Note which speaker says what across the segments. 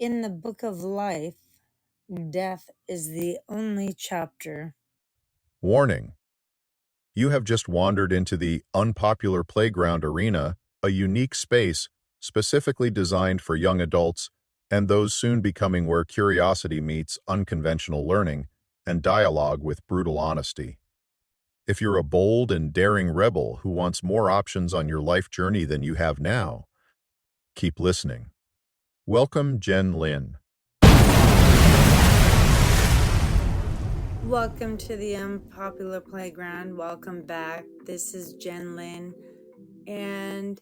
Speaker 1: In the book of life, death is the only chapter.
Speaker 2: Warning. You have just wandered into the unpopular playground arena, a unique space specifically designed for young adults and those soon becoming where curiosity meets unconventional learning and dialogue with brutal honesty. If you're a bold and daring rebel who wants more options on your life journey than you have now, keep listening. Welcome, Mid-𝗦𝗲𝘀.
Speaker 1: Welcome to the unpopular playground. Welcome back. This is Mid-𝗦𝗲𝘀, and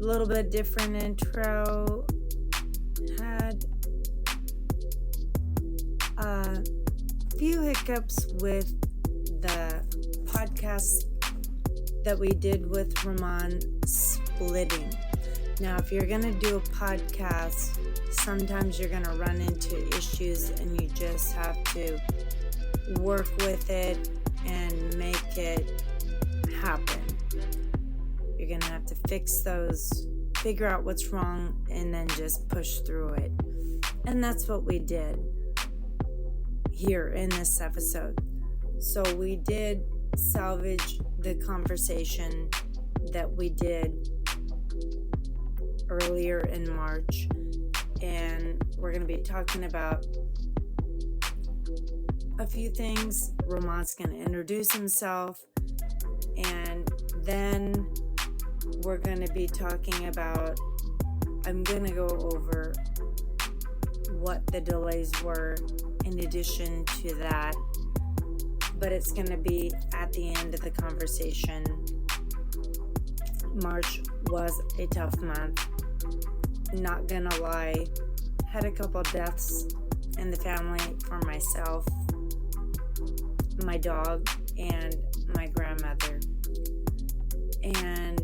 Speaker 1: a little bit different intro. Had a few hiccups with the podcast that we did with Ramahn splitting. Now, if you're going to do a podcast, sometimes you're going to run into issues and you just have to work with it and make it happen. You're going to have to fix those, figure out what's wrong, and then just push through it. And that's what we did here in this episode. So we did salvage the conversation that we did earlier in March, and we're going to be talking about a few things. Ramah's going to introduce himself, and then we're going to be talking about, I'm going to go over what the delays were in addition to that, but it's going to be at the end of the conversation. March was a tough month, not gonna lie. Had a couple deaths in the family for myself, my dog, and my grandmother. And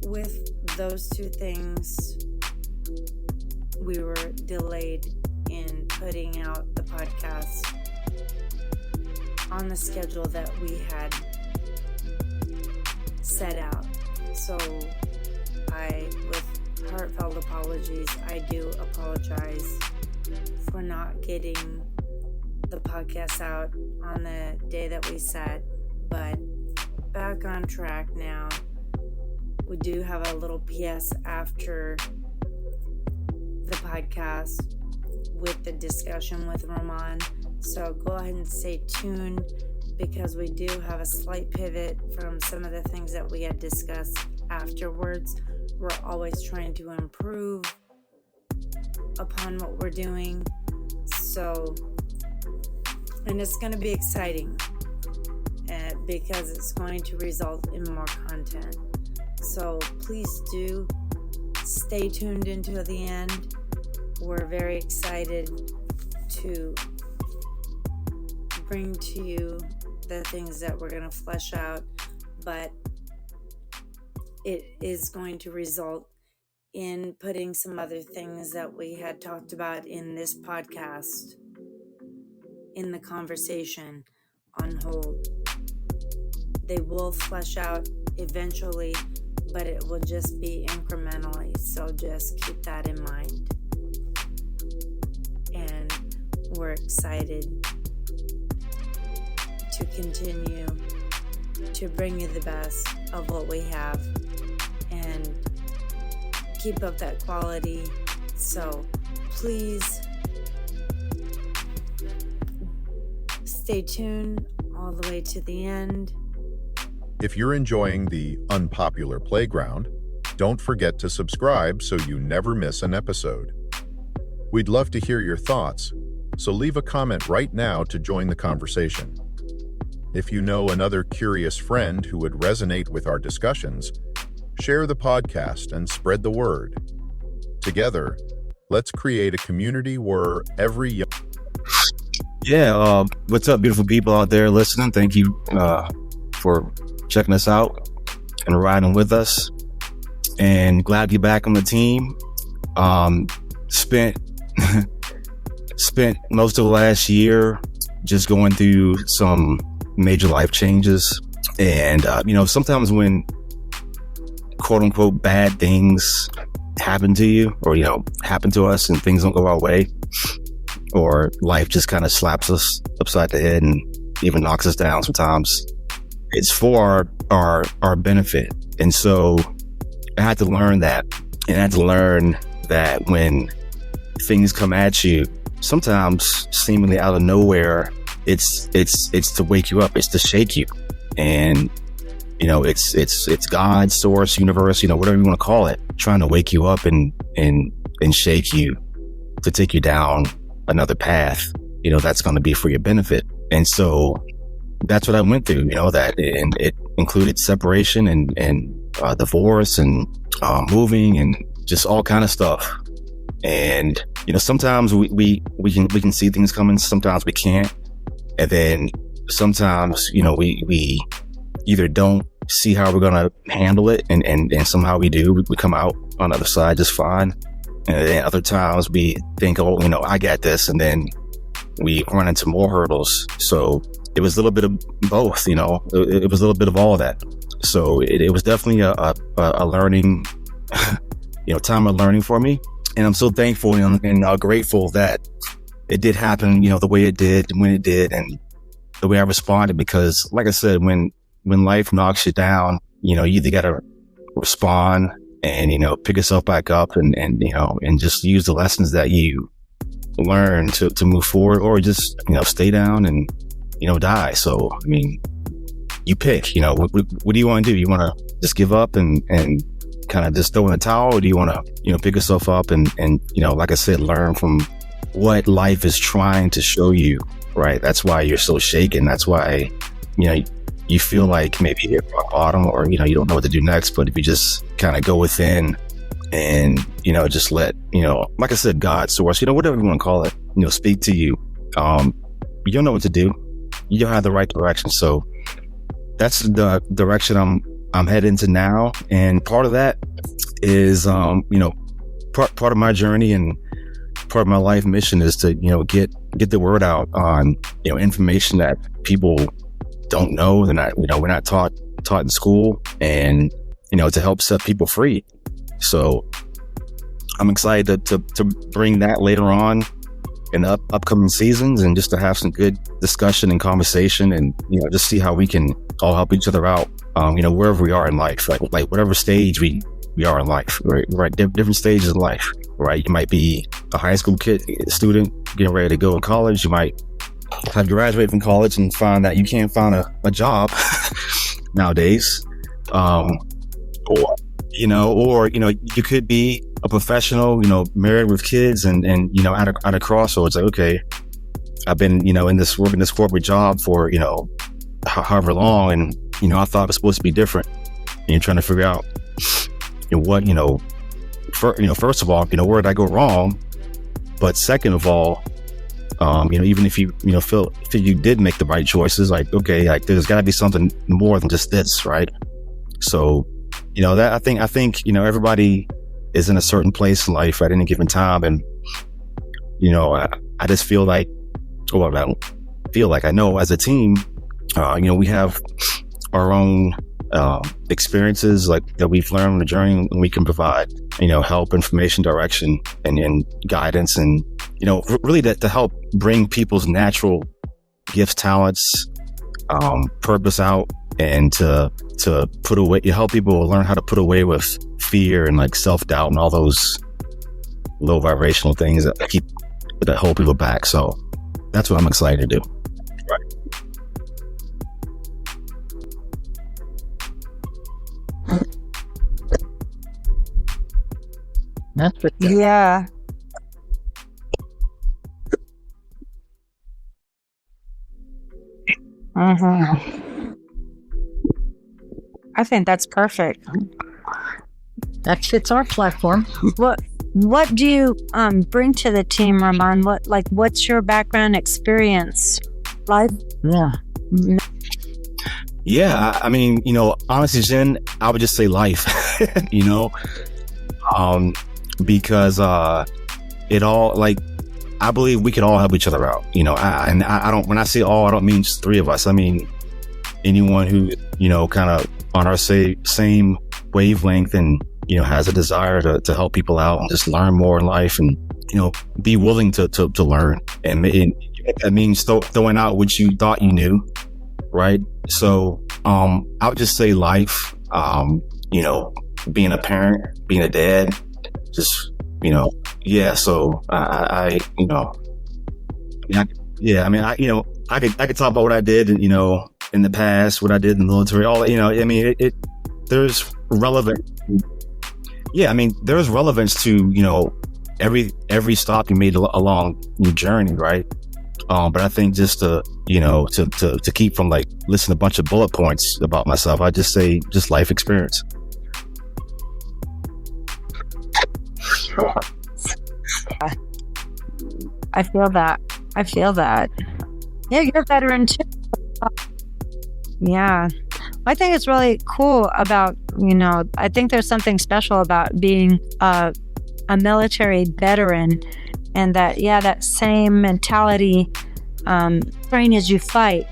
Speaker 1: with those two things, we were delayed in putting out the podcast on the schedule that we had set out. So with heartfelt apologies, I do apologize for not getting the podcast out on the day that we set, but back on track now. We do have a little PS after the podcast with the discussion with Ramahn, so go ahead and stay tuned, because we do have a slight pivot from some of the things that we had discussed afterwards. We're always trying to improve upon what we're doing. So, and it's going to be exciting because it's going to result in more content. So please do stay tuned until the end. We're very excited to bring to you the things that we're going to flesh out, but it is going to result in putting some other things that we had talked about in this podcast, in the conversation, on hold. They will flesh out eventually, but it will just be incrementally, so just keep that in mind. And we're excited to continue to bring you the best of what we have and keep up that quality. So please stay tuned all the way to the end.
Speaker 2: If you're enjoying the unpopular playground, don't forget to subscribe so you never miss an episode. We'd love to hear your thoughts, so leave a comment right now to join the conversation. If you know another curious friend who would resonate with our discussions, share the podcast and spread the word. Together, let's create a community where every young...
Speaker 3: What's up, beautiful people out there listening? Thank you for checking us out and riding with us, and glad to be back on the team. Spent most of the last year just going through some major life changes, and sometimes when quote unquote bad things happen to you, or, happen to us and things don't go our way, or life just kind of slaps us upside the head and even knocks us down sometimes, it's for our benefit. And so I had to learn that. And I had to learn that when things come at you, sometimes seemingly out of nowhere, it's to wake you up, it's to shake you. And it's God, source, universe, whatever you want to call it, trying to wake you up and shake you to take you down another path, that's going to be for your benefit. And so that's what I went through, that, and it included separation and divorce and moving and just all kind of stuff. And, sometimes we can see things coming, sometimes we can't. And then sometimes, we either don't see how we're going to handle it, and somehow we do. We come out on the other side just fine. And then other times we think, oh, I got this. And then we run into more hurdles. So it was a little bit of both, it was a little bit of all of that. So it was definitely a learning, time of learning for me. And I'm so thankful and grateful that it did happen, the way it did, when it did, and the way I responded. Because like I said, when life knocks you down, you either got to respond and, pick yourself back up and just use the lessons that you learn to move forward, or just, stay down and, die. So, you pick, what do you want to do? You want to just give up and kind of just throw in the towel, or do you want to, pick yourself up and, like I said, learn from what life is trying to show you, right? That's why you're so shaken. That's why, you feel like maybe you're at rock bottom, or, you don't know what to do next. But if you just kind of go within and, just let, like I said, God, source, whatever you want to call it, speak to you, you don't know what to do. You don't have the right direction. So that's the direction I'm headed into now. And part of that is, part of my journey and part of my life mission is to, get the word out on, information that people don't know. They're not, we're not taught in school, and, to help set people free. So I'm excited to bring that later on in the upcoming seasons, and just to have some good discussion and conversation, and, just see how we can all help each other out, wherever we are in life, like whatever stage we are in life, right? Different stages in life, right? You might be a high school student getting ready to go to college. You might have graduated from college and find that you can't find a job nowadays. Or you could be a professional, married with kids and at a crossroads. Like, okay, I've been, working this corporate job for, however long. And, I thought it was supposed to be different. And you're trying to figure out, first of all, where did I go wrong? But second of all, even if you, feel you did make the right choices, like, okay, like there's gotta be something more than just this, right? So, that I think, everybody is in a certain place in life at any given time. And, I just feel like, well, I don't feel like, I know as a team, we have our own experiences like that we've learned on the journey, and we can provide, help, information, direction, and guidance, and, really to help bring people's natural gifts, talents, purpose out, and to put away, help people learn how to put away with fear and like self-doubt and all those low vibrational things that hold people back. So that's what I'm excited to do. Right.
Speaker 4: That's what.
Speaker 1: Yeah. I think that's perfect.
Speaker 4: That fits our platform.
Speaker 1: What do you bring to the team, Ramahn? What's your background experience? Life?
Speaker 3: Yeah, honestly, Jen, I would just say life, because it all, like, I believe we can all help each other out, I don't, when I say all, I don't mean just three of us. I mean, anyone who, kind of on our same wavelength and, has a desire to help people out and just learn more in life and, be willing to learn. And it means throwing out what you thought you knew. Right. So, I would just say life, being a parent, being a dad, just, yeah. So I could talk about what I did, in the past, what I did in the military, all, there's relevant. Yeah. I mean, there's relevance to, every stop you made along your journey. Right. But I think just to keep from like listing a bunch of bullet points about myself, I just say just life experience.
Speaker 1: I feel that. Yeah, you're a veteran too. Yeah. I think it's really cool about, I think there's something special about being a military veteran, and that same mentality, train as you fight,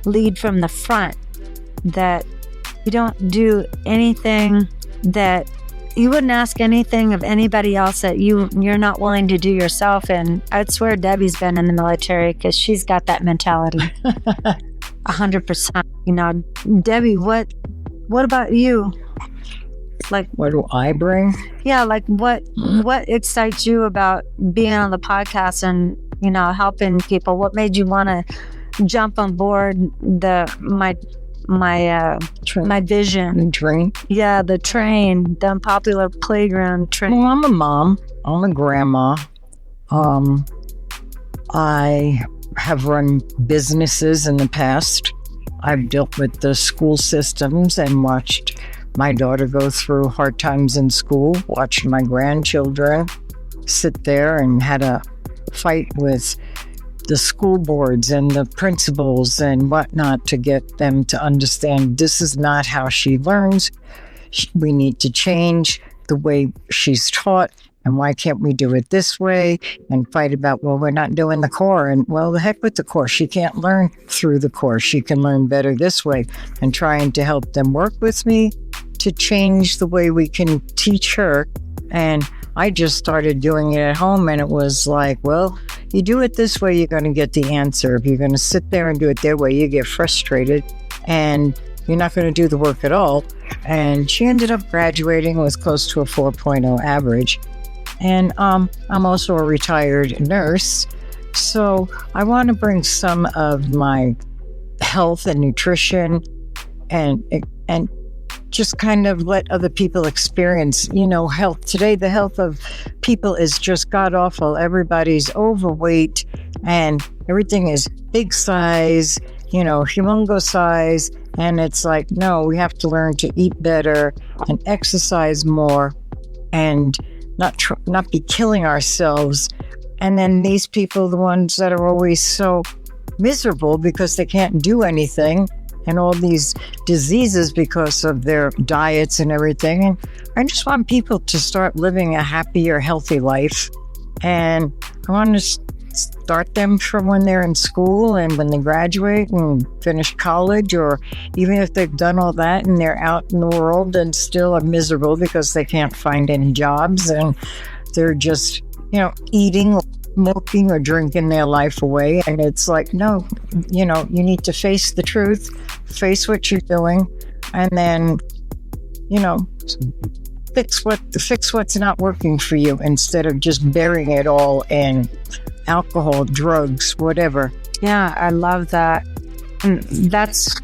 Speaker 1: lead from the front, that you don't do anything that you wouldn't ask anything of anybody else that you're not willing to do yourself. And I'd swear Debbie's been in the military because she's got that mentality. 100%. Debbie, what about you? Like,
Speaker 4: what do I bring?
Speaker 1: Yeah, like what excites you about being on the podcast and helping people? What made you want to jump on board my vision?
Speaker 4: The train?
Speaker 1: Yeah, the train, the unpopular playground train.
Speaker 4: Well, I'm a mom. I'm a grandma. I have run businesses in the past. I've dealt with the school systems and watched my daughter go through hard times in school, watched my grandchildren sit there and had a fight with the school boards and the principals and whatnot to get them to understand this is not how she learns. We need to change the way she's taught. And why can't we do it this way? And fight about, well, we're not doing the core. And well, the heck with the core. She can't learn through the core. She can learn better this way. And trying to help them work with me to change the way we can teach her. And I just started doing it at home, and it was like, well, you do it this way, you're going to get the answer. If you're going to sit there and do it their way, you get frustrated and you're not going to do the work at all. And she ended up graduating with close to a 4.0 average. And I'm also a retired nurse. So I want to bring some of my health and nutrition and just kind of let other people experience, health. Today, the health of people is just god awful. Everybody's overweight and everything is big size, humongous size. And it's like, no, we have to learn to eat better and exercise more and not be killing ourselves. And then these people, the ones that are always so miserable because they can't do anything, and all these diseases because of their diets and everything. And I just want people to start living a happier, healthy life. And I want to start them from when they're in school and when they graduate and finish college, or even if they've done all that and they're out in the world and still are miserable because they can't find any jobs and they're just, eating, smoking, or drinking their life away. And it's like, no, you need to face the truth, face what you're doing, and then, fix what's not working for you instead of just burying it all in alcohol, drugs, whatever.
Speaker 1: Yeah, I love that. And that's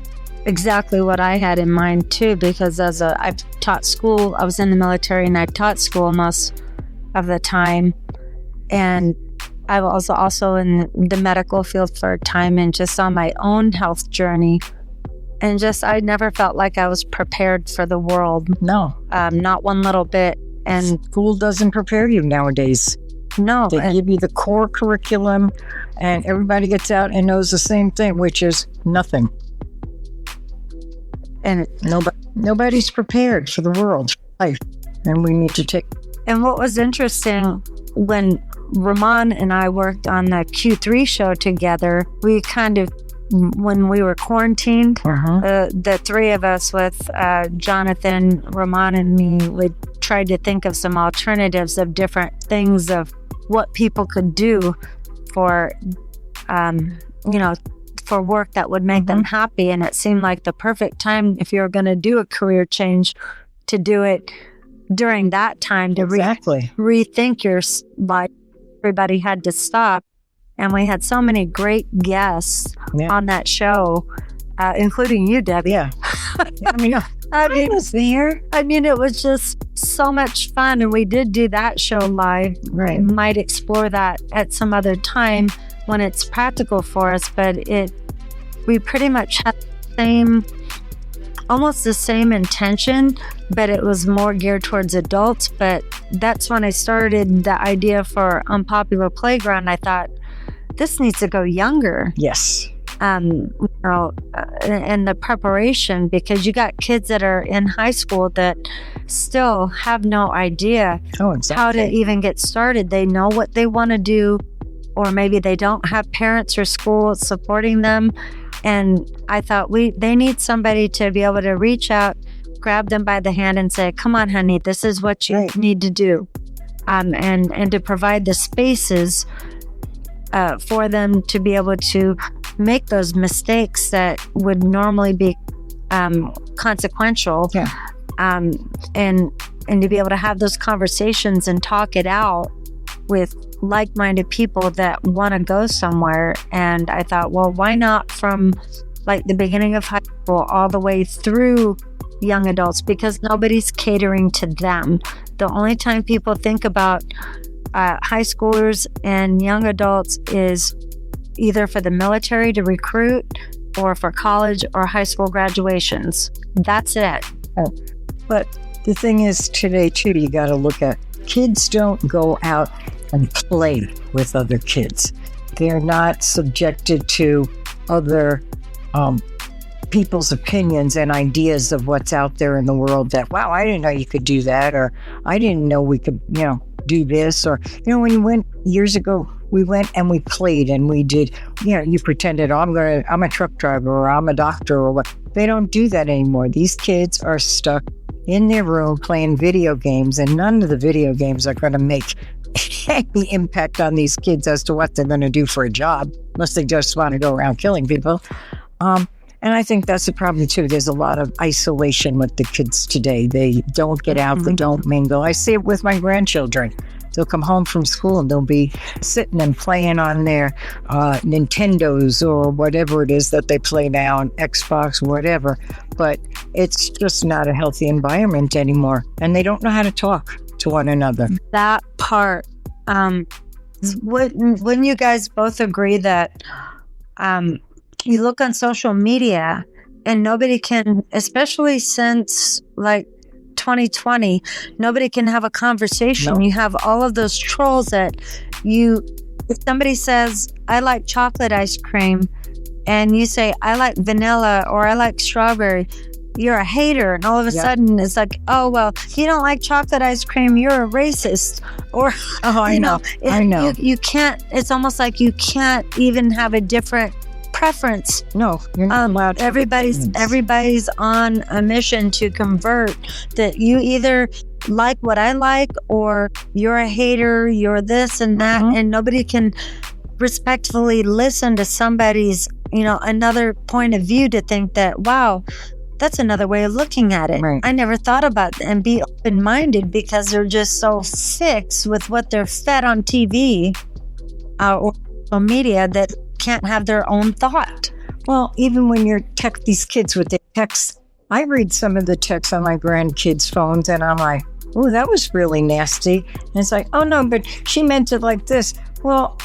Speaker 1: exactly what I had in mind too, because I've taught school, I was in the military and I taught school most of the time. And I was also in the medical field for a time and just on my own health journey. And I never felt like I was prepared for the world.
Speaker 4: No.
Speaker 1: Not one little bit. And
Speaker 4: school doesn't prepare you nowadays.
Speaker 1: No.
Speaker 4: They give you the core curriculum and everybody gets out and knows the same thing, which is nothing. And nobody's prepared for the world life. And we need to take.
Speaker 1: And what was interesting, when Ramahn and I worked on the Q3 show together, we kind of when we were quarantined,
Speaker 4: Uh-huh.
Speaker 1: the three of us with Jonathan, Ramahn, and me would try to think of some alternatives of different things of what people could do for, for work that would make them happy. And it seemed like the perfect time if you're going to do a career change to do it during that time to
Speaker 4: Exactly.
Speaker 1: rethink your life. Everybody had to stop. And we had so many great guests on that show, including you, Debbie.
Speaker 4: Yeah. I was there.
Speaker 1: I mean, it was just so much fun. And we did do that show live.
Speaker 4: Right.
Speaker 1: We might explore that at some other time when it's practical for us. But we pretty much had almost the same intention, but it was more geared towards adults. But that's when I started the idea for Unpopular Playground. I thought, this needs to go younger.
Speaker 4: Yes.
Speaker 1: In the preparation, because you got kids that are in high school that still have no idea how to even get started. They know what they want to do, or maybe they don't have parents or school supporting them. And I thought they need somebody to be able to reach out, grab them by the hand and say, come on, honey, this is what you need to do. And to provide the spaces for them to be able to make those mistakes that would normally be consequential.
Speaker 4: Yeah.
Speaker 1: And to be able to have those conversations and talk it out with like-minded people that want to go somewhere. And I thought, well, why not from like the beginning of high school all the way through young adults, because nobody's catering to them. The only time people think about high schoolers and young adults is either for the military to recruit or for college or high school graduations. That's it.
Speaker 4: But the thing is, today too, you got to look at kids don't go out and play with other kids. They're not subjected to other people's opinions and ideas of what's out there in the world that, wow, I didn't know you could do that, or I didn't know we could, do this, or, when you went years ago, we went and we played and we did, you pretended, I'm a truck driver or I'm a doctor or what. They don't do that anymore. These kids are stuck in their room playing video games, and none of the video games are going to make any impact on these kids as to what they're going to do for a job, unless they just want to go around killing people. And I think that's the problem too. There's a lot of isolation with the kids today. They don't get out, they don't mingle. I see it with my grandchildren. They'll come home from school and they'll be sitting and playing on their Nintendos or whatever it is that they play now, on Xbox, whatever. But it's just not a healthy environment anymore. And they don't know how to talk to one another.
Speaker 1: That part. Wouldn't you guys both agree that you look on social media and nobody can, especially since like 2020, nobody can have a conversation.
Speaker 4: No.
Speaker 1: You have all of those trolls that if somebody says, I like chocolate ice cream, and you say, I like vanilla or I like strawberry, you're a hater. And all of a sudden it's like, oh, well, you don't like chocolate ice cream, you're a racist. Or,
Speaker 4: I know.
Speaker 1: You can't, it's almost like you can't even have a different preference.
Speaker 4: No, you're not allowed to.
Speaker 1: Everybody's on a mission to convert, that you either like what I like or you're a hater, you're this and that, and nobody can respectfully listen to somebody's, another point of view to think that, wow, that's another way of looking at it.
Speaker 4: Right.
Speaker 1: I never thought about that, and be open-minded, because they're just so fixed with what they're fed on TV or social media that can't have their own thought.
Speaker 4: Well, even when you're these kids with the texts, I read some of the texts on my grandkids' phones and I'm like, oh, that was really nasty. And it's like, oh no, but she meant it like this. Well,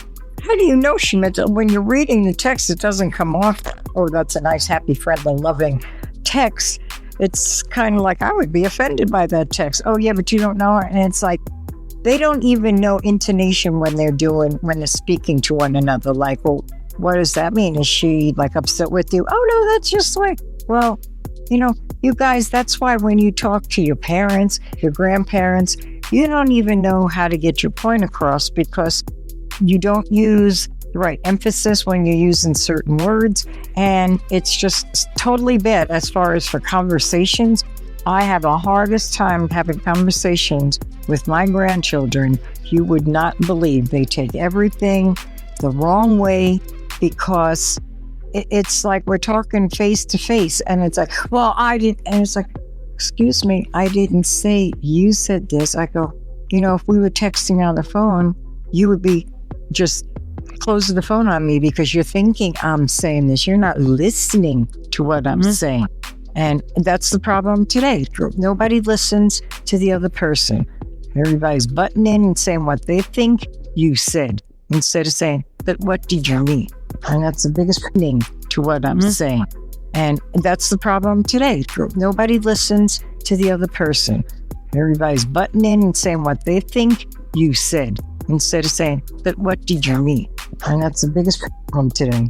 Speaker 4: how do you know she meant it? When you're reading the text, it doesn't come off, oh, that's a nice, happy, friendly, loving text. It's kind of like, I would be offended by that text. Oh yeah, but you don't know her. And it's like, they don't even know intonation when they're speaking to one another. Like, well, what does that mean? Is she like upset with you? Oh no, that's just like, well, you guys, that's why when you talk to your parents, your grandparents, you don't even know how to get your point across, because you don't use the right emphasis when you're using certain words. And it's just totally bad as far as for conversations. I have the hardest time having conversations with my grandchildren. You would not believe they take everything the wrong way, because it's like we're talking face to face, and it's like, well, I didn't, and it's like, excuse me, I didn't say, you said this. I go, if we were texting on the phone, you would be just closing the phone on me because you're thinking I'm saying this. You're not listening to what I'm saying. And that's the problem today. Nobody listens to the other person. Everybody's butting in and saying what they think you said, instead of saying, but what did you mean? And that's the biggest thing to what I'm saying. And that's the problem today. Nobody listens to the other person. Everybody's butting in and saying what they think you said, instead of saying, but what did you mean? And that's the biggest problem today.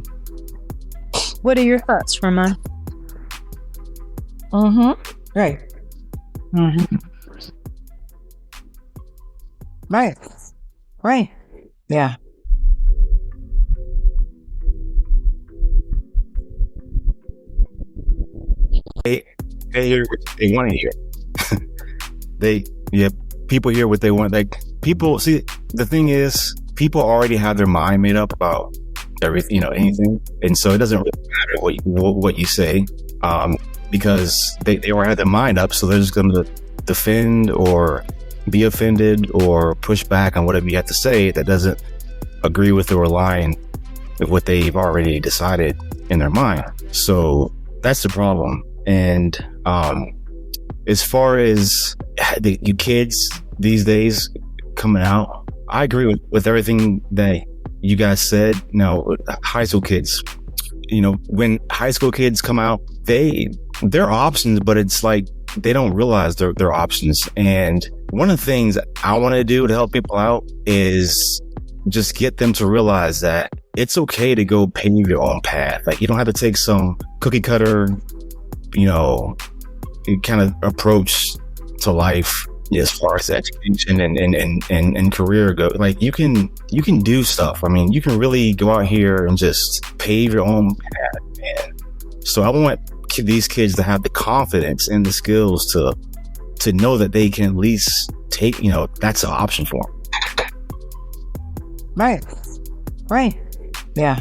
Speaker 1: What are your thoughts, Ramahn?
Speaker 4: Right. Right. Yeah.
Speaker 3: They hear what they want to hear. People hear what they want. Like, people see, the thing is, people already have their mind made up about everything, anything, and so it doesn't really matter what you say, because they already have their mind up, so they're just going to defend or be offended or push back on whatever you have to say that doesn't agree with or align with what they've already decided in their mind. So that's the problem. And as far as you kids these days coming out, I agree with everything that you guys said. Now, high school kids, when high school kids come out, they're options, but it's like they don't realize they're options. And one of the things I want to do to help people out is just get them to realize that it's okay to go pave your own path. Like, you don't have to take some cookie cutter, kind of approach to life as far as education and career go. Like, you can do stuff. I mean, you can really go out here and just pave your own path, man. So I want these kids to have the confidence and the skills to know that they can at least take, that's an option for them.
Speaker 4: Right. Yeah.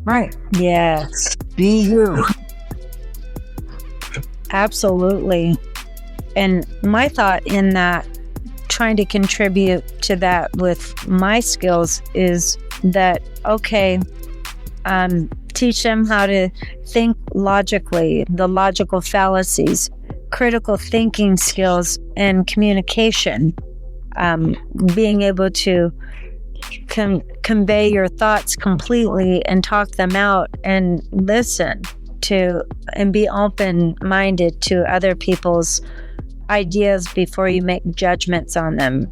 Speaker 4: Right.
Speaker 1: Yes.
Speaker 4: Be you.
Speaker 1: Absolutely. And my thought in that, trying to contribute to that with my skills, is that, okay, teach them how to think logically, the logical fallacies, critical thinking skills, and communication. Being able to convey your thoughts completely and talk them out and listen to and be open-minded to other people's ideas before you make judgments on them.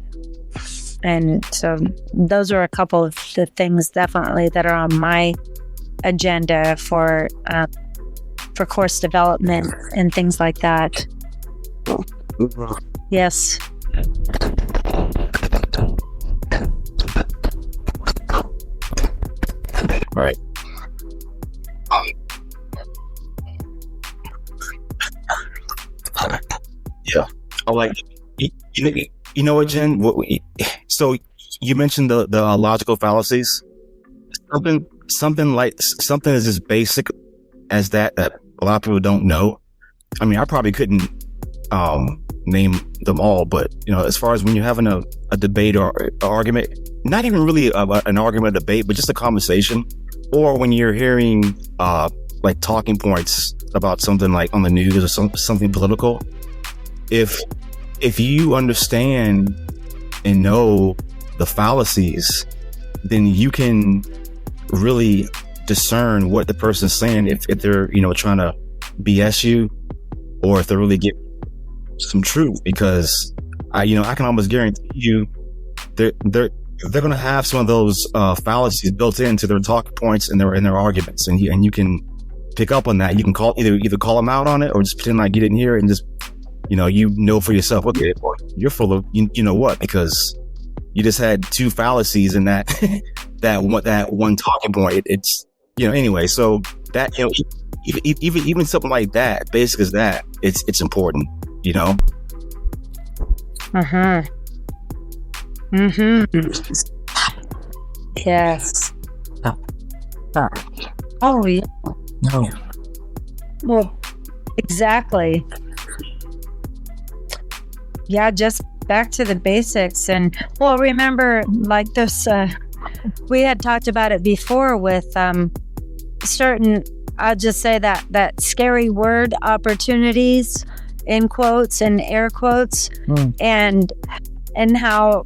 Speaker 1: And so those are a couple of the things definitely that are on my agenda for course development and things like that. Yes.
Speaker 3: Right. Yeah. Like, you know what, Jen? So you mentioned the logical fallacies. Something as just basic as that a lot of people don't know. I mean, I probably couldn't name them all, but as far as when you're having a debate or argument, not even really an argument, a debate, but just a conversation, or when you're hearing like talking points about something like on the news or something political, if you understand and know the fallacies, then you can really discern what the person's saying, if they're trying to BS you, or if they're really getting some truth. Because I can almost guarantee you they're going to have some of those fallacies built into their talking points and their arguments, and you can pick up on that. You can either call them out on it or just pretend like you didn't hear it and just, for yourself, okay, boy, you're full of, you know what, because you just had two fallacies in that, that one talking point. It's, anyway, so that, even something like that, basic as that, it's important,
Speaker 1: Yes. Oh, yeah.
Speaker 4: No.
Speaker 1: Well, exactly. Yeah, just back to the basics. And well, remember, like this, we had talked about it before with certain, I'll just say that scary word, opportunities, in quotes and air quotes, and how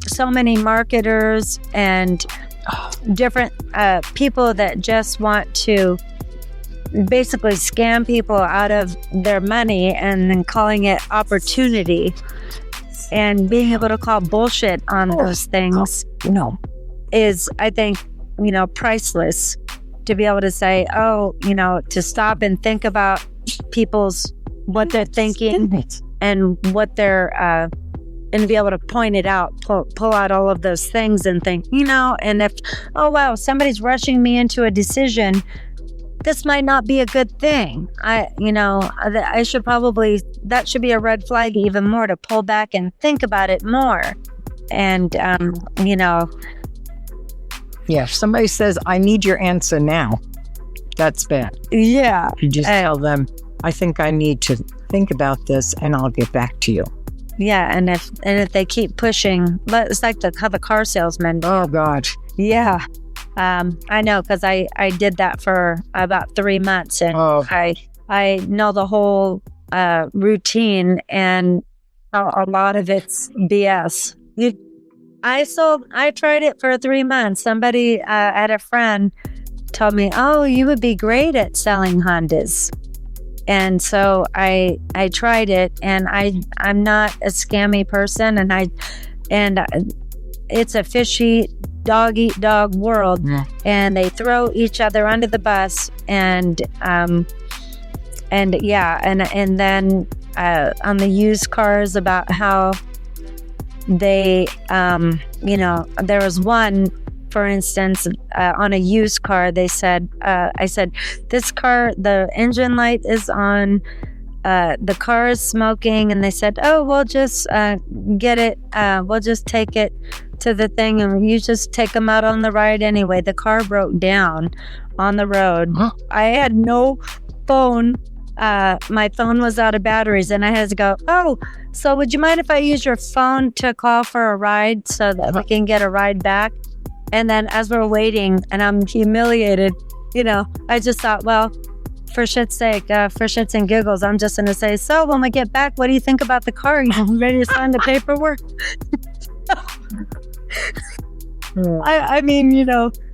Speaker 1: so many marketers and different people that just want to basically scam people out of their money and then calling it opportunity, and being able to call bullshit on those things is, I think, priceless. To be able to say, to stop and think about what they're thinking and what they're and be able to point it out, pull out all of those things and think, and if, oh wow, somebody's rushing me into a decision, this might not be a good thing. I should probably, that should be a red flag even more, to pull back and think about it more. And,
Speaker 4: Yeah, if somebody says, I need your answer now, that's bad.
Speaker 1: Yeah.
Speaker 4: You just tell them, I think I need to think about this and I'll get back to you.
Speaker 1: Yeah, and if they keep pushing, it's like the car salesman.
Speaker 4: Oh, God.
Speaker 1: Yeah. I know, because I did that for about 3 months, and I know the whole routine, and a lot of it's BS. I tried it for 3 months. Somebody at a friend told me, "Oh, you would be great at selling Hondas." And so I tried it, and I'm not a scammy person, and it's a fishy dog eat dog world, and they throw each other under the bus, and then on the used cars, about how they there was one, for instance, on a used car, they said, I said, this car, the engine light is on, the car is smoking, and they said, oh, we'll just get it, we'll just take it to the thing, and you just take them out on the ride anyway. The car broke down on the road. I had no phone. My phone was out of batteries, and I had to go, oh, so would you mind if I use your phone to call for a ride so that we can get a ride back? And then as we're waiting, and I'm humiliated, I just thought, well, for shit's sake, for shits and giggles, I'm just going to say, so when we get back, what do you think about the car? You ready to sign the paperwork? I mean,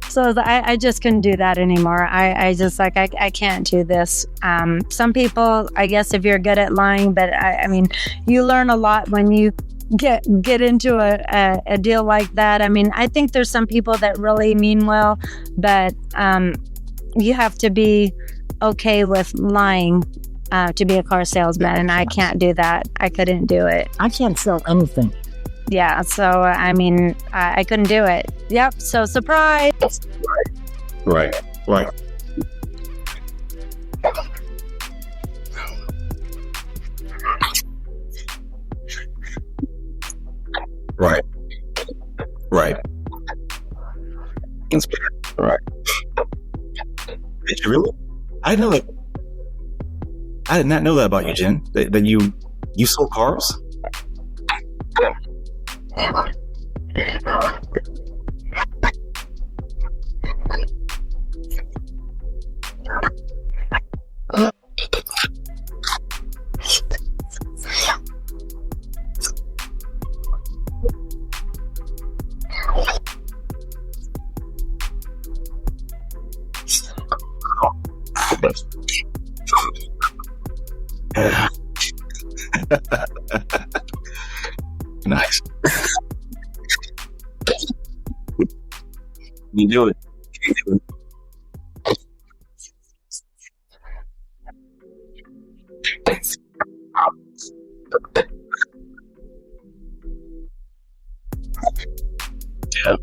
Speaker 1: so I just couldn't do that anymore. I just I can't do this. Some people, I guess, if you're good at lying, but I mean, you learn a lot when you get into a deal like that. I mean, I think there's some people that really mean well, but you have to be okay with lying to be a car salesman, and I can't do that. I couldn't do it.
Speaker 4: I can't sell anything.
Speaker 1: Yeah, so I mean, I couldn't do it. Yep, so surprise.
Speaker 3: Right. Right. Did you really? I didn't know that. I did not know that about you, Jen. That you sold cars. Nice. You do it. Yeah.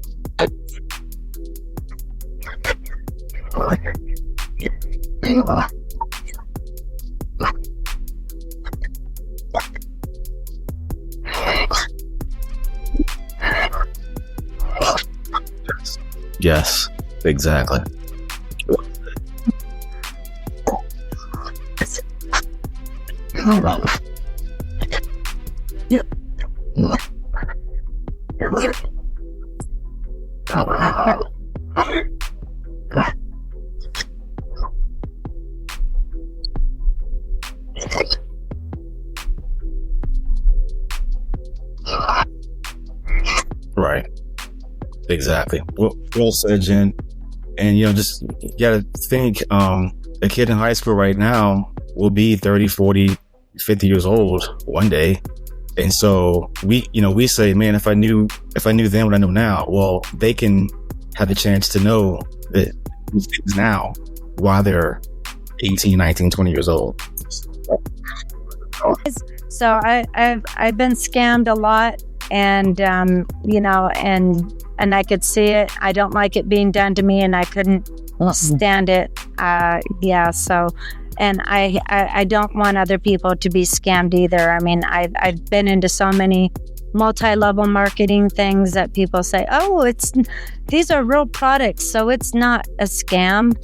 Speaker 3: Yes, exactly. Right. Exactly. Well said, Jen. And, just you gotta think, a kid in high school right now will be 30, 40, 50 years old one day. And so we say, man, if I knew then what I know now, well, they can have the chance to know that these things now while they're 18, 19, 20 years old.
Speaker 5: So I've been scammed a lot, and and I could see it. I don't like it being done to me, and I couldn't stand it. So, and I don't want other people to be scammed either. I mean, I've been into so many multi-level marketing things that people say, oh, these are real products, so it's not a scam.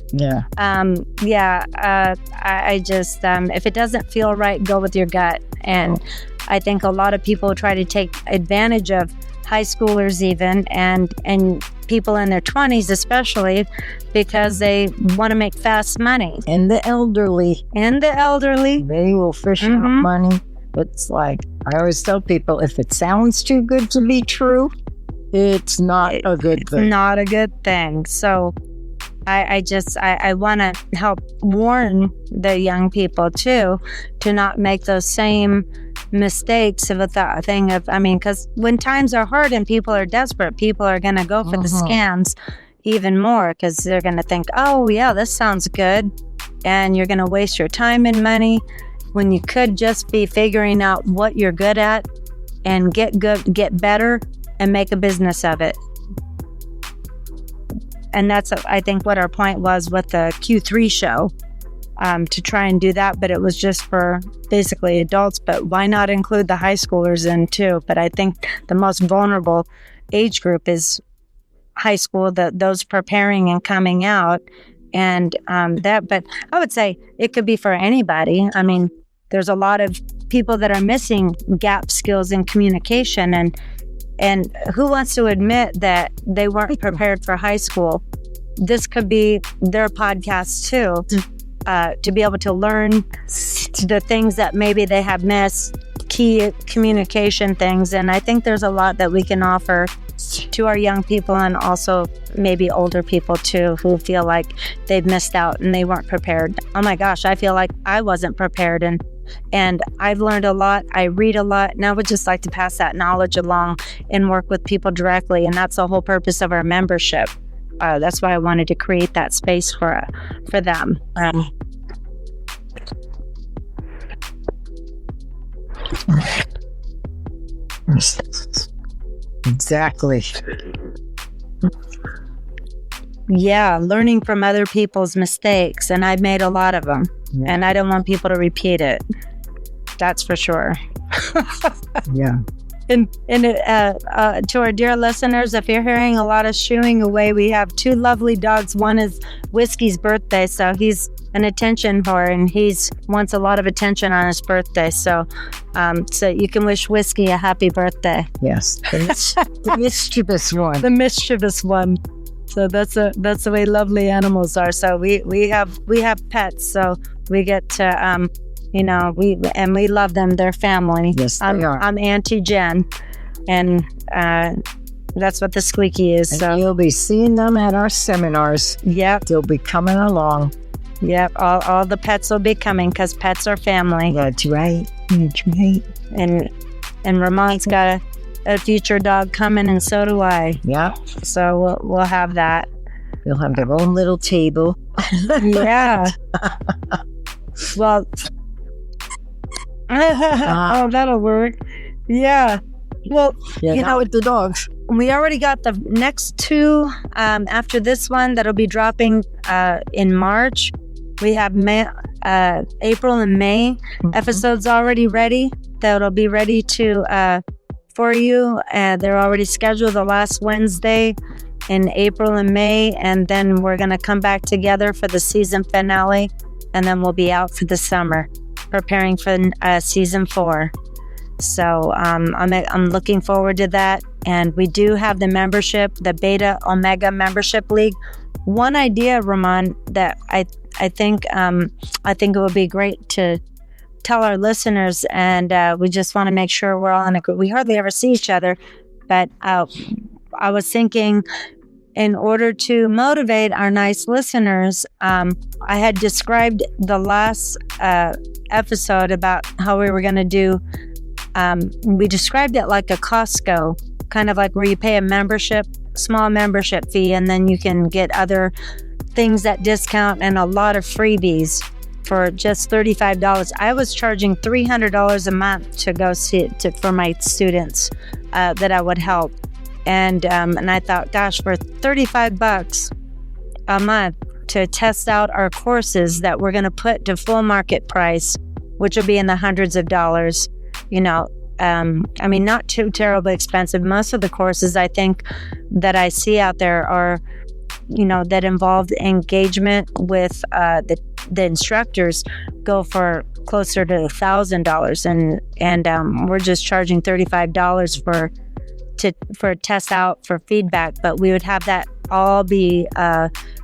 Speaker 5: I just if it doesn't feel right, go with your gut. And I think a lot of people try to take advantage of high schoolers even and people in their 20s especially, because they want to make fast money.
Speaker 4: And the elderly. They will fish out money. It's like, I always tell people, if it sounds too good to be true, it's not a good thing.
Speaker 5: Not a good thing. So I want to help warn the young people too, to not make those same mistakes of a thing of, because when times are hard and people are desperate, people are going to go for the scams even more, because they're going to think, oh yeah, this sounds good. And you're going to waste your time and money when you could just be figuring out what you're good at and get better and make a business of it. And that's, I think, what our point was with the Q3 show, to try and do that. But it was just for basically adults. But why not include the high schoolers in too? But I think the most vulnerable age group is high school, those preparing and coming out. And but I would say it could be for anybody. I mean, there's a lot of people that are missing gap skills in communication, and who wants to admit that they weren't prepared for high school? This could be their podcast too, to be able to learn the things that maybe they have missed, key communication things. And I think there's a lot that we can offer to our young people, and also maybe older people too, who feel like they've missed out and they weren't prepared. Oh my gosh, I feel like I wasn't prepared, and I've learned a lot. I read a lot, and I would just like to pass that knowledge along and work with people directly. And that's the whole purpose of our membership. That's why I wanted to create that space for them.
Speaker 4: Exactly.
Speaker 5: Yeah, learning from other people's mistakes, and I've made a lot of them, and I don't want people to repeat it. That's for sure.
Speaker 4: Yeah.
Speaker 5: And to our dear listeners, if you're hearing a lot of shooing away, we have two lovely dogs. One is Whiskey's birthday, so he's an attention whore, and he's wants a lot of attention on his birthday. So you can wish Whiskey a happy birthday.
Speaker 4: Yes, the mischievous one.
Speaker 5: The mischievous one. So that's the way lovely animals are. So we have pets, so we get to we love them. They're family.
Speaker 4: Yes, they are.
Speaker 5: I'm Auntie Jen, and that's what the squeaky is.
Speaker 4: And
Speaker 5: so
Speaker 4: you'll be seeing them at our seminars.
Speaker 5: Yep,
Speaker 4: they'll be coming along.
Speaker 5: Yep, all the pets will be coming, because pets are family.
Speaker 4: That's right. That's right.
Speaker 5: And Ramah's got a future dog coming, and so do I.
Speaker 4: Yeah.
Speaker 5: So we'll have that.
Speaker 4: They'll have their own little table.
Speaker 5: Yeah. Well. Oh, that'll work. Yeah. Well,
Speaker 4: not with the dogs.
Speaker 5: we already got the next two after this one that'll be dropping in March. We have April and May episodes already ready. That'll be ready to for you. They're already scheduled the last Wednesday in April and May, and then we're going to come back together for the season finale, and then we'll be out for the summer preparing for season 4. So I'm looking forward to that. And we do have the membership, the Beta Omega Membership League. One idea, Ramahn, that I think it would be great to tell our listeners, and we just want to make sure we're all in a group. We hardly ever see each other, but I was thinking, in order to motivate our nice listeners, I had described the last episode about how we were going to do. We described it like a Costco, kind of like where you pay a small membership fee, and then you can get other things at discount and a lot of freebies for just $35. I was charging $300 a month to go see it for my students that I would help. And I thought, gosh, for $35 a month to test out our courses that we're going to put to full market price, which will be in the hundreds of dollars, I mean, not too terribly expensive. Most of the courses I think that I see out there are, that involve engagement with the instructors go for closer to $1,000, and we're just charging $35 for a test out for feedback. But we would have that all be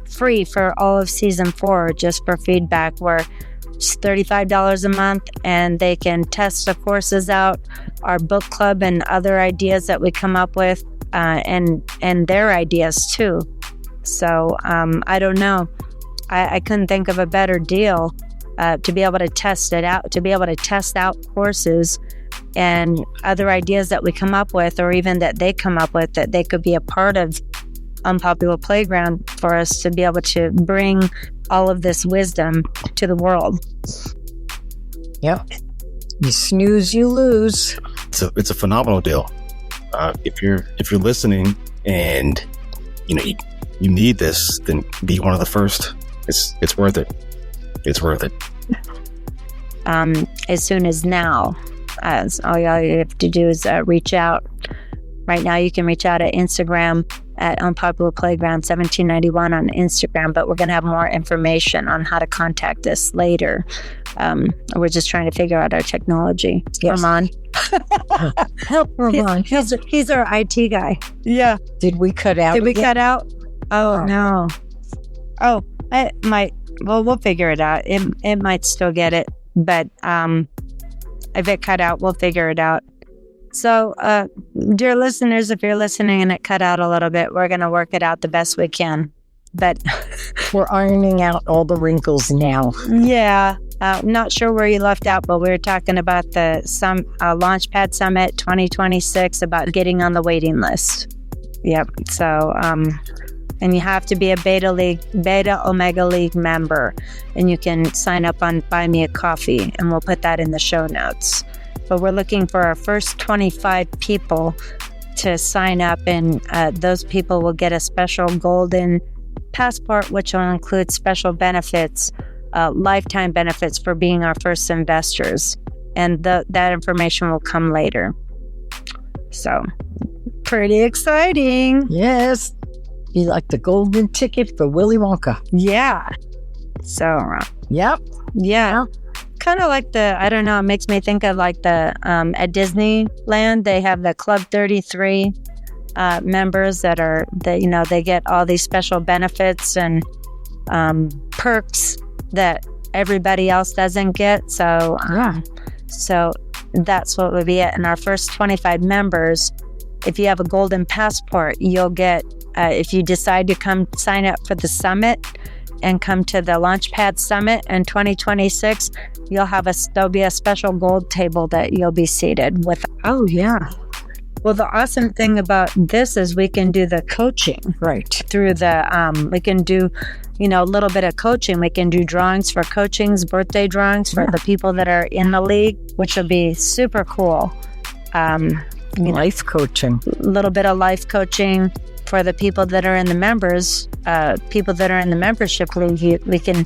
Speaker 5: free for all of season 4, just for feedback, where it's $35 a month, and they can test the courses out, our book club, and other ideas that we come up with, and their ideas too. So I don't know. I couldn't think of a better deal to be able to test it out, to be able to test out courses and other ideas that we come up with, or even that they come up with, that they could be a part of Unpopular Playground, for us to be able to bring all of this wisdom to the world.
Speaker 4: Yep. You snooze, you lose.
Speaker 3: It's a phenomenal deal. If you're listening and you need this, then be one of the first. It's worth it. It's worth it.
Speaker 5: As soon as now, as all you have to do is reach out. Right now, you can reach out at Instagram at Unpopular Playground 1791 on Instagram, but we're going to have more information on how to contact us later. We're just trying to figure out our technology.
Speaker 4: Yes.
Speaker 5: Ramahn.
Speaker 4: Help Ramahn.
Speaker 5: He's our IT guy. Yeah.
Speaker 4: Did we cut out?
Speaker 5: Did we cut out? Oh, no. Oh, it might. Well, we'll figure it out. It might still get it, but if it cut out, we'll figure it out. So, dear listeners, if you're listening and it cut out a little bit, we're going to work it out the best we can. But
Speaker 4: we're ironing out all the wrinkles now.
Speaker 5: Yeah. Not sure where you left out, but we were talking about the Launchpad Summit 2026, about getting on the waiting list. Yep. So, and you have to be a Beta Omega League member, and you can sign up on Buy Me a Coffee, and we'll put that in the show notes. But we're looking for our first 25 people to sign up, and those people will get a special golden passport, which will include special benefits, lifetime benefits for being our first investors. And that information will come later. So, pretty exciting.
Speaker 4: Yes. Be like the golden ticket for Willy Wonka.
Speaker 5: Yeah. So,
Speaker 4: yep.
Speaker 5: Yeah. Kind of like it makes me think of like at Disneyland, they have the Club 33 members they get all these special benefits and perks that everybody else doesn't get. So, so that's what would be it. And our first 25 members, if you have a golden passport, you'll get, if you decide to come sign up for the summit and come to the Launchpad Summit in 2026, there'll be a special gold table that you'll be seated with.
Speaker 4: Oh, yeah.
Speaker 5: Well, the awesome thing about this is we can do the coaching.
Speaker 4: Right.
Speaker 5: Through we can do, a little bit of coaching. We can do drawings for coachings, birthday drawings for the people that are in the league, which will be super cool.
Speaker 4: Life coaching.
Speaker 5: A little bit of life coaching for the people that are in the people that are in the membership league. We can,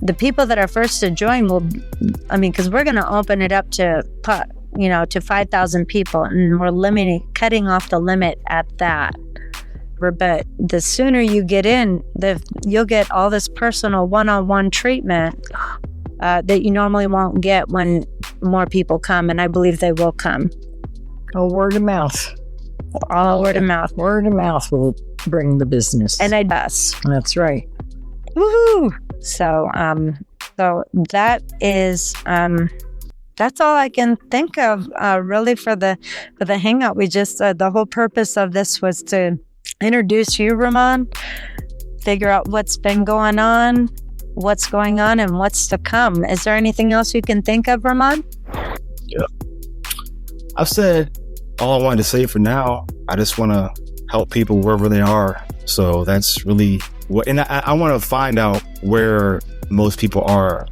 Speaker 5: the people that are first to join will, because we're going to open it up to 5,000 people, and we're cutting off the limit at that. But the sooner you get in, you'll get all this personal one-on-one treatment that you normally won't get when more people come, and I believe they will come.
Speaker 4: Oh, word of mouth.
Speaker 5: All word of mouth.
Speaker 4: Word of mouth will bring the business.
Speaker 5: And I does.
Speaker 4: That's right.
Speaker 5: Woohoo! So that is that's all I can think of really for the hangout. We just the whole purpose of this was to introduce you, Ramahn, figure out what's been going on, what's going on, and what's to come. Is there anything else you can think of, Ramahn?
Speaker 3: Yeah. I've said all I wanted to say for now. I just want to help people wherever they are. So that's really what, and I want to find out where most people are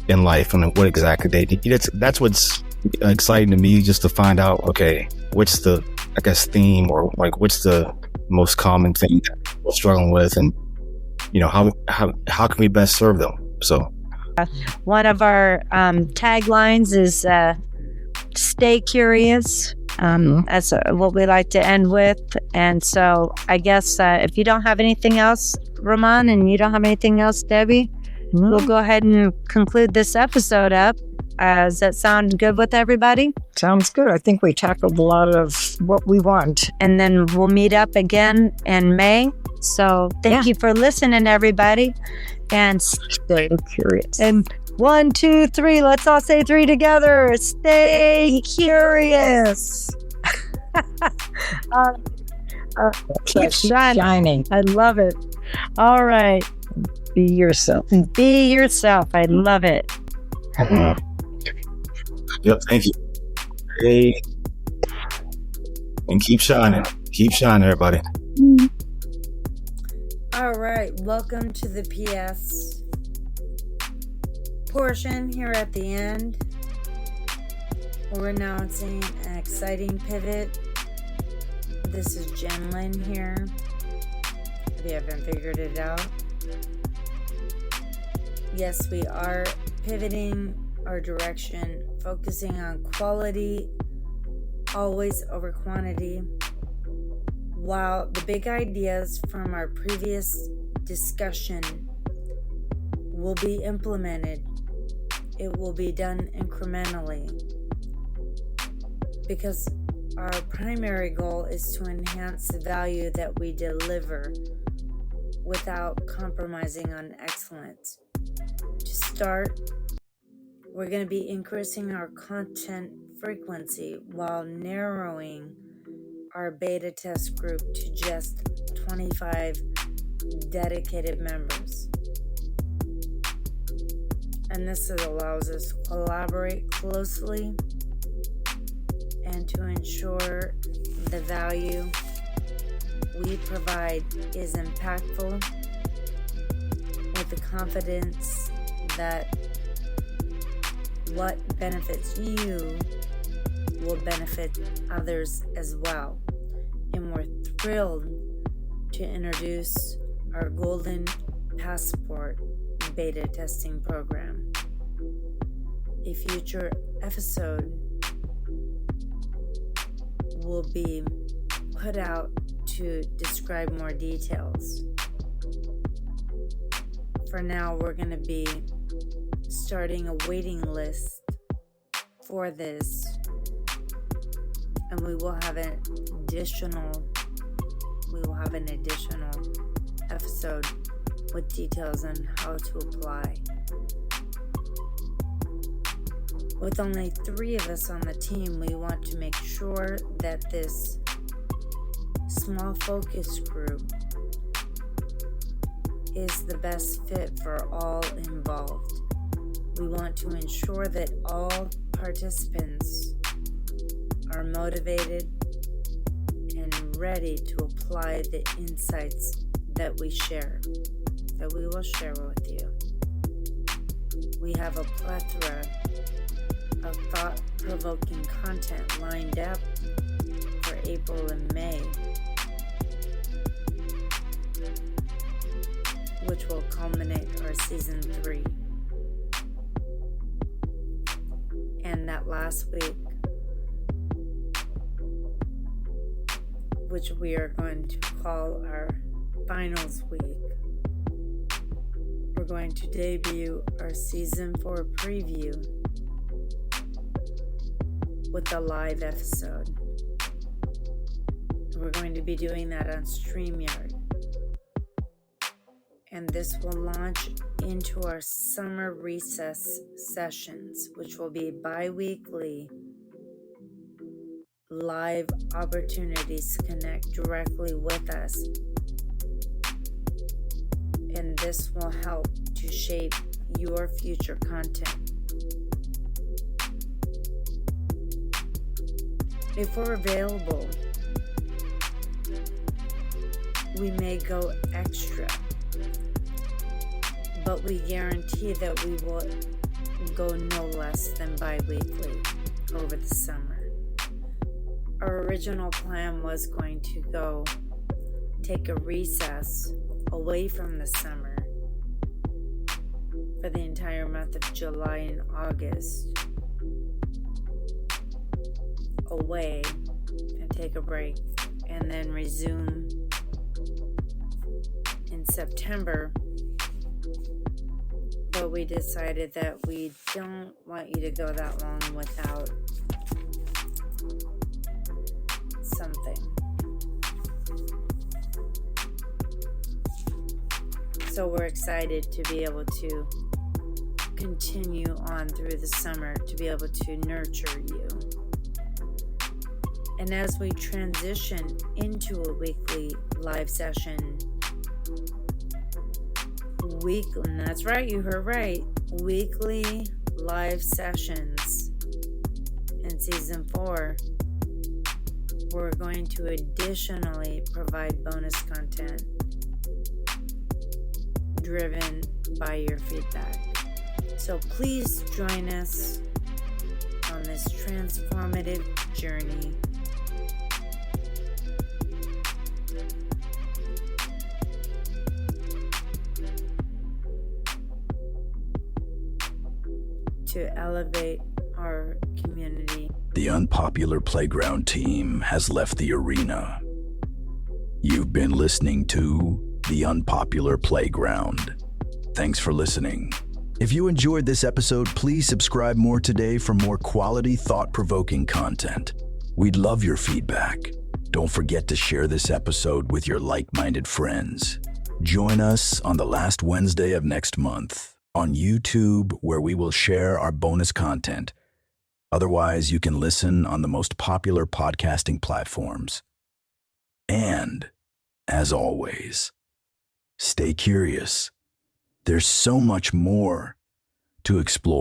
Speaker 3: in life and what exactly they need. That's what's exciting to me, just to find out, okay, what's the, I guess, theme, or like what's the most common thing that we're struggling with, and how can we best serve them? So
Speaker 5: one of our taglines is stay curious. That's what we like to end with. And so I guess if you don't have anything else, Ramahn, and you don't have anything else, Debbie, we'll go ahead and conclude this episode up. Does that sound good with everybody?
Speaker 4: Sounds good. I think we tackled a lot of what we want.
Speaker 5: And then we'll meet up again in May. So thank you for listening, everybody. And
Speaker 4: stay curious.
Speaker 5: And 1, 2, 3. Let's all say 3 together. Stay curious.
Speaker 4: Keep shining.
Speaker 5: I love it. All right.
Speaker 4: Be yourself.
Speaker 5: Be yourself. I love it.
Speaker 3: Yep, thank you. Hey, and keep shining. Keep shining, everybody.
Speaker 1: All right, welcome to the PS portion here at the end. We're announcing an exciting pivot. This is Jen Lynn here. If you haven't figured it out. Yes, we are pivoting our direction, focusing on quality, always over quantity. While the big ideas from our previous discussion will be implemented, it will be done incrementally, because our primary goal is to enhance the value that we deliver without compromising on excellence. To start, we're going to be increasing our content frequency while narrowing our beta test group to just 25 dedicated members. And this allows us to collaborate closely and to ensure the value we provide is impactful, with the confidence that what benefits you will benefit others as well. And we're thrilled to introduce our Golden Passport beta testing program. A future episode will be put out to describe more details. For now, we're going to be starting a waiting list for this, and we will have an additional episode with details on how to apply. With only 3 of us on the team, we want to make sure that this small focus group is the best fit for all involved. We want to ensure that all participants are motivated and ready to apply the insights that we will share with you. We have a plethora of thought-provoking content lined up April and May, which will culminate our season 3. And that last week, which we are going to call our finals week, we're going to debut our season 4 preview with a live episode. We're going to be doing that on StreamYard. And this will launch into our summer recess sessions, which will be bi-weekly live opportunities to connect directly with us. And this will help to shape your future content. If we're available, we may go extra, but we guarantee that we will go no less than bi-weekly over the summer. Our original plan was going to go take a recess away from the summer for the entire month of July and August, away and take a break, and then resume in September. But we decided that we don't want you to go that long without something. So we're excited to be able to continue on through the summer, to be able to nurture you. And as we transition into a weekly live session, and that's right, you heard right, weekly live sessions in season 4, we're going to additionally provide bonus content driven by your feedback. So please join us on this transformative journey. To elevate our community.
Speaker 6: The Unpopular Playground team has left the arena. You've been listening to The Unpopular Playground. Thanks for listening. If you enjoyed this episode, please subscribe more today for more quality, thought-provoking content. We'd love your feedback. Don't forget to share this episode with your like-minded friends. Join us on the last Wednesday of next month on YouTube, where we will share our bonus content. Otherwise, you can listen on the most popular podcasting platforms. And, as always, stay curious. There's so much more to explore.